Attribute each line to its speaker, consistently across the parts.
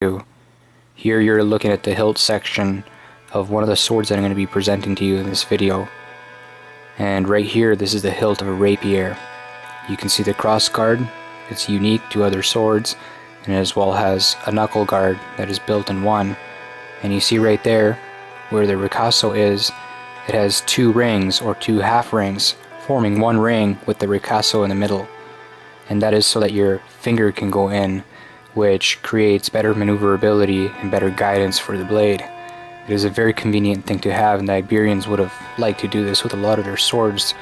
Speaker 1: Here you're looking at the hilt section of one of the swords that I'm going to be presenting to you in this video. And right here, this is the hilt of a rapier. You can see the cross guard. It's unique to other swords, and as well has a knuckle guard that is built in one. And you see right there where the ricasso is, it has two rings or two half rings forming one ring with the ricasso in the middle. And that is so that your finger can go in, which creates better maneuverability and better guidance for the blade. It is a very convenient thing to have, and the Iberians would have liked to do this with a lot of their swords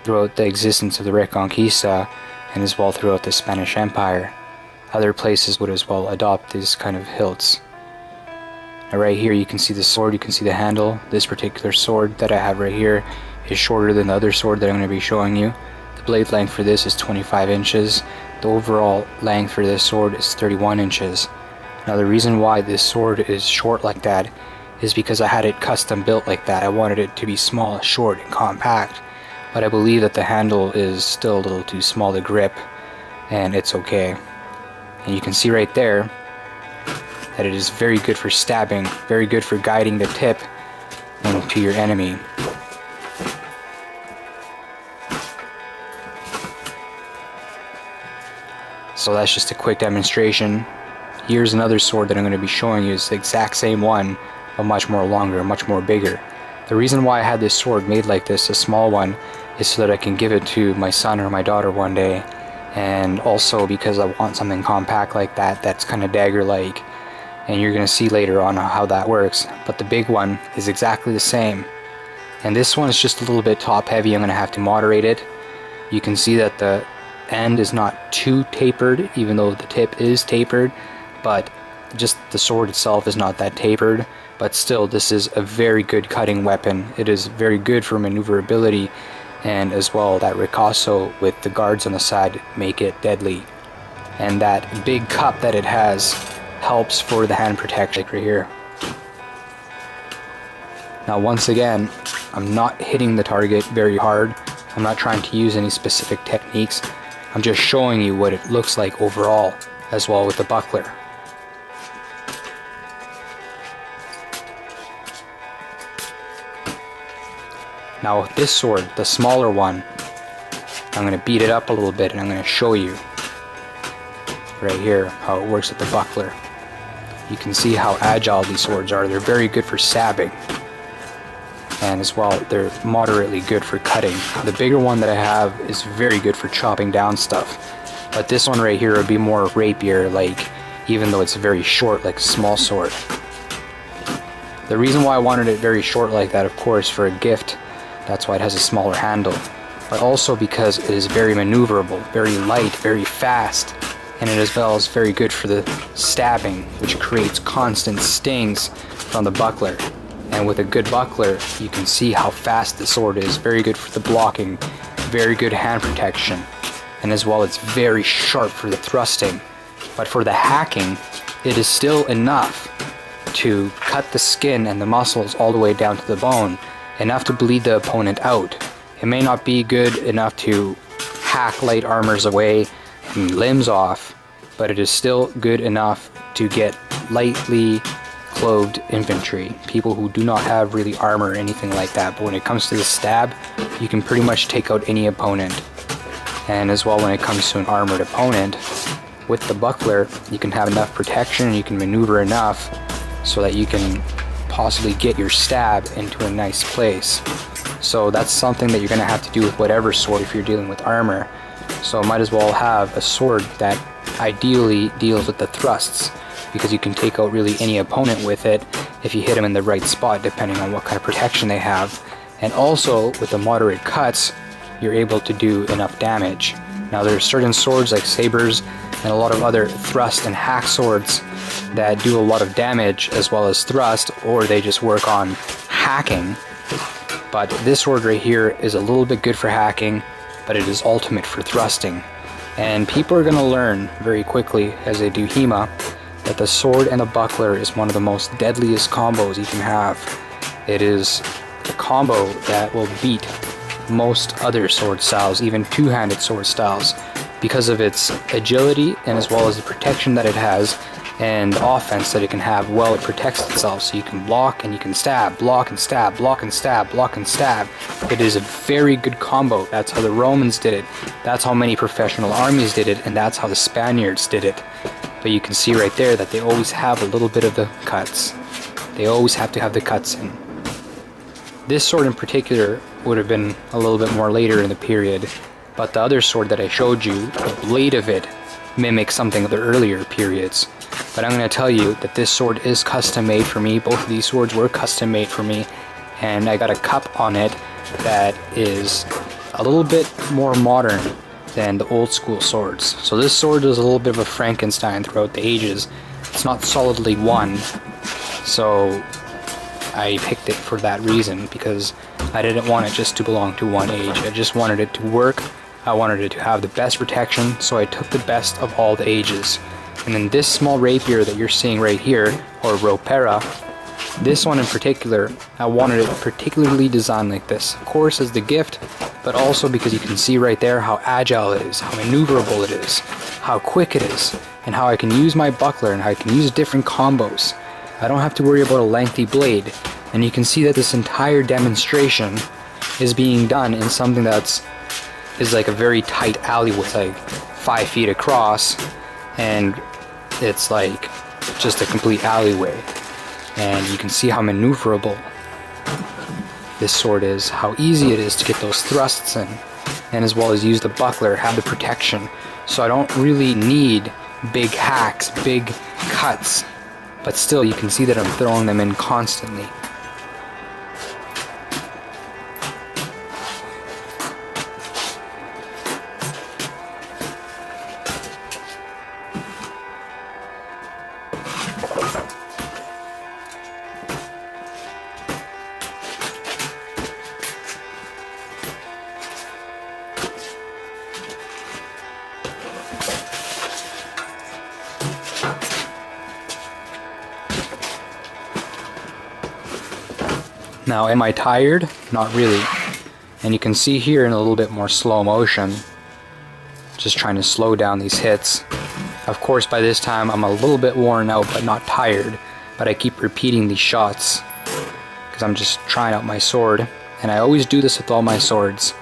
Speaker 1: throughout the existence of the Reconquista and as well throughout the Spanish Empire. Other places would as well adopt these kind of hilts. Now right here you can see the sword, you can see the handle. This particular sword that I have right here is shorter than the other sword that I'm going to be showing you. The blade length for this is 25 inches. The overall length for this sword is 31 inches. Now the reason why this sword is short like that is because I had it custom built like that. I wanted it to be small, short, and compact. But I believe that the handle is still a little too small to grip, and it's okay. And you can see right there that it is very good for stabbing, very good for guiding the tip into your enemy. So that's just a quick demonstration. Here's another sword that I'm going to be showing you. It's the exact same one, but much more longer, much more bigger. The reason why I had this sword made like this, a small one, is so that I can give it to my son or my daughter one day. And also because I want something compact like that, that's kind of dagger-like. And you're going to see later on how that works. But the big one is exactly the same. And this one is just a little bit top-heavy. I'm going to have to moderate it. You can see that the end is not too tapered, even though the tip is tapered, but just the sword itself is not that tapered. But still, this is a very good cutting weapon. It is very good for maneuverability, and as well that ricasso with the guards on the side make it deadly. And that big cup that it has helps for the hand protection right here. Now once again, I'm not hitting the target very hard. I'm not trying to use any specific techniques. I'm just showing you what it looks like overall, as well with the buckler. Now with this sword, the smaller one, I'm going to beat it up a little bit and I'm going to show you right here how it works with the buckler. You can see how agile these swords are. They're very good for stabbing. And as well, they're moderately good for cutting. The bigger one that I have is very good for chopping down stuff. But this one right here would be more rapier-like, even though it's very short, like a small sword. The reason why I wanted it very short like that, of course, for a gift, that's why it has a smaller handle. But also because it is very maneuverable, very light, very fast. And it as well is very good for the stabbing, which creates constant stings from the buckler. And with a good buckler, you can see how fast the sword is. Very good for the blocking, very good hand protection. And as well, it's very sharp for the thrusting. But for the hacking, it is still enough to cut the skin and the muscles all the way down to the bone, enough to bleed the opponent out. It may not be good enough to hack light armors away and limbs off, but it is still good enough to get lightly clothed infantry, people who do not have really armor or anything like that. But when it comes to the stab, you can pretty much take out any opponent. And as well, when it comes to an armored opponent, with the buckler, you can have enough protection, you can maneuver enough so that you can possibly get your stab into a nice place. So that's something that you're going to have to do with whatever sword if you're dealing with armor. So might as well have a sword that ideally deals with the thrusts, because you can take out really any opponent with it if you hit them in the right spot, depending on what kind of protection they have. And also, with the moderate cuts, you're able to do enough damage. Now there are certain swords like sabers and a lot of other thrust and hack swords that do a lot of damage as well as thrust, or they just work on hacking. But this sword right here is a little bit good for hacking, but it is ultimate for thrusting. And people are going to learn very quickly as they do HEMA that the sword and the buckler is one of the most deadliest combos you can have. It is a combo that will beat most other sword styles, even two-handed sword styles, because of its agility and as well as the protection that it has, and the offense that it can have, well, it protects itself. So you can block and you can stab, block and stab, block and stab, block and stab. It is a very good combo. That's how the Romans did it. That's how many professional armies did it, and that's how the Spaniards did it. But you can see right there that they always have a little bit of the cuts. They always have to have the cuts in. This sword in particular would have been a little bit more later in the period, but the other sword that I showed you, the blade of it mimics something of the earlier periods. But I'm going to tell you that this sword is custom made for me. Both of these swords were custom made for me, and I got a cup on it that is a little bit more modern than the old school swords. So this sword is a little bit of a Frankenstein throughout the ages. It's not solidly one, so I picked it for that reason, because I didn't want it just to belong to one age. I just wanted it to work. I wanted it to have the best protection, so I took the best of all the ages. And then this small rapier that you're seeing right here, or Ropera, this one in particular, I wanted it particularly designed like this. Of course as the gift, but also because you can see right there how agile it is, how maneuverable it is, how quick it is, and how I can use my buckler and how I can use different combos. I don't have to worry about a lengthy blade. And you can see that this entire demonstration is being done in something is like a very tight alley with like 5 feet across, and it's like just a complete alleyway. And you can see how maneuverable this sword is, how easy it is to get those thrusts in, and as well as use the buckler, have the protection. So I don't really need big hacks, big cuts, but still you can see that I'm throwing them in constantly. Now, am I tired? Not really. And you can see here in a little bit more slow motion, just trying to slow down these hits. Of course, by this time, I'm a little bit worn out, but not tired. But I keep repeating these shots, because I'm just trying out my sword. And I always do this with all my swords.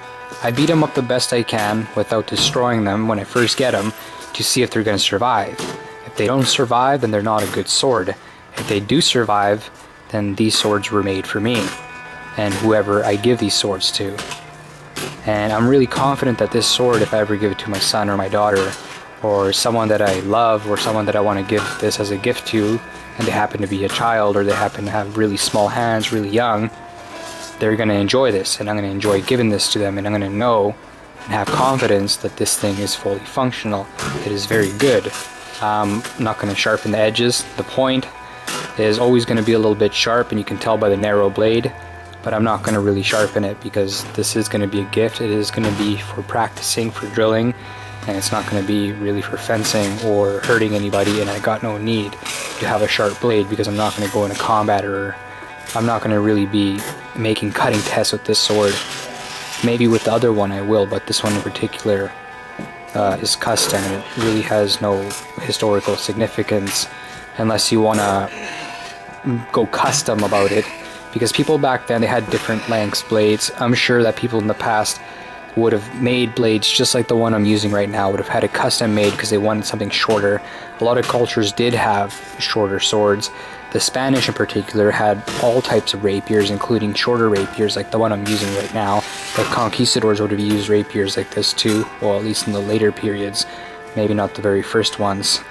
Speaker 1: I beat them up the best I can, without destroying them when I first get them, to see if they're going to survive. If they don't survive, then they're not a good sword. If they do survive, then these swords were made for me, and whoever I give these swords to. And I'm really confident that this sword, if I ever give it to my son or my daughter, or someone that I love, or someone that I want to give this as a gift to, and they happen to be a child, or they happen to have really small hands, really young, they're going to enjoy this, and I'm going to enjoy giving this to them, and I'm going to know and have confidence that this thing is fully functional. It is very good. I'm not going to sharpen the edges. The point is always going to be a little bit sharp, and you can tell by the narrow blade, but I'm not going to really sharpen it because this is going to be a gift. It is going to be for practicing, for drilling, and it's not going to be really for fencing or hurting anybody, and I got no need to have a sharp blade because I'm not going to go into combat, or I'm not going to really be making cutting tests with this sword. Maybe with the other one I will, but this one in particular is custom, and it really has no historical significance unless you want to go custom about it, because people back then, they had different lengths blades. I'm sure that people in the past would have made blades just like the one I'm using right now, would have had it custom made because they wanted something shorter. A lot of cultures did have shorter swords. The Spanish in particular had all types of rapiers, including shorter rapiers like the one I'm using right now. The conquistadors would have used rapiers like this too, or at least in the later periods, maybe not the very first ones.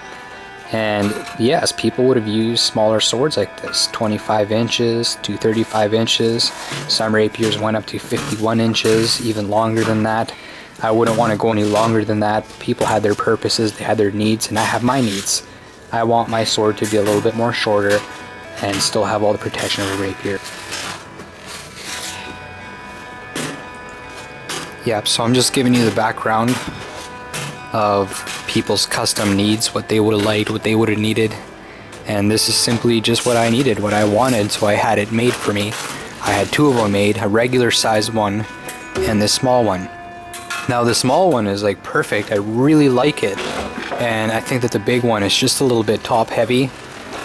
Speaker 1: And yes, people would have used smaller swords like this, 25 inches to 35 inches. Some rapiers went up to 51 inches, even longer than that. I wouldn't want to go any longer than that. People had their purposes, they had their needs, and I have my needs. I want my sword to be a little bit more shorter and still have all the protection of a rapier. Yep, so I'm just giving you the background of people's custom needs, what they would have liked, what they would have needed, and this is simply just what I needed, what I wanted, so I had it made for me. I had two of them made, a regular size one and this small one. Now the small one is like perfect, I really like it, and I think that the big one is just a little bit top heavy.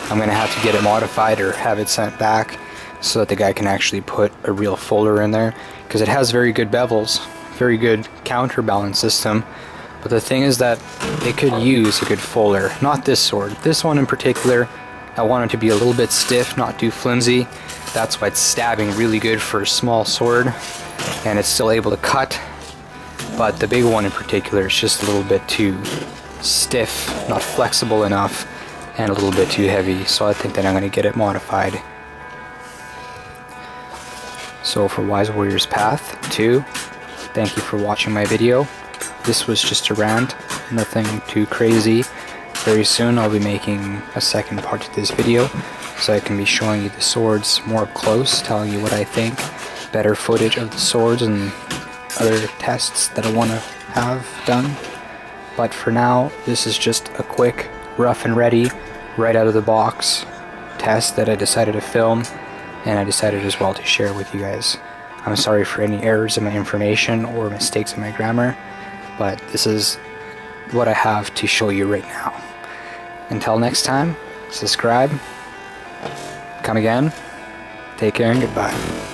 Speaker 1: I'm gonna have to get it modified or have it sent back so that the guy can actually put a real folder in there, because it has very good bevels, very good counterbalance system. But the thing is that it could use a good folder. Not this sword. This one in particular, I want it to be a little bit stiff, not too flimsy. That's why it's stabbing really good for a small sword, and it's still able to cut. But the big one in particular is just a little bit too stiff, not flexible enough, and a little bit too heavy. So I think that I'm going to get it modified. So for Wise Warrior's Path 2, thank you for watching my video. This was just a rant, nothing too crazy. Very soon I'll be making a second part to this video, so I can be showing you the swords more up close, telling you what I think, better footage of the swords and other tests that I want to have done. But for now, this is just a quick, rough and ready, right out of the box test that I decided to film, and I decided as well to share with you guys. I'm sorry for any errors in my information or mistakes in my grammar, but this is what I have to show you right now. Until next time, subscribe, come again, take care and goodbye.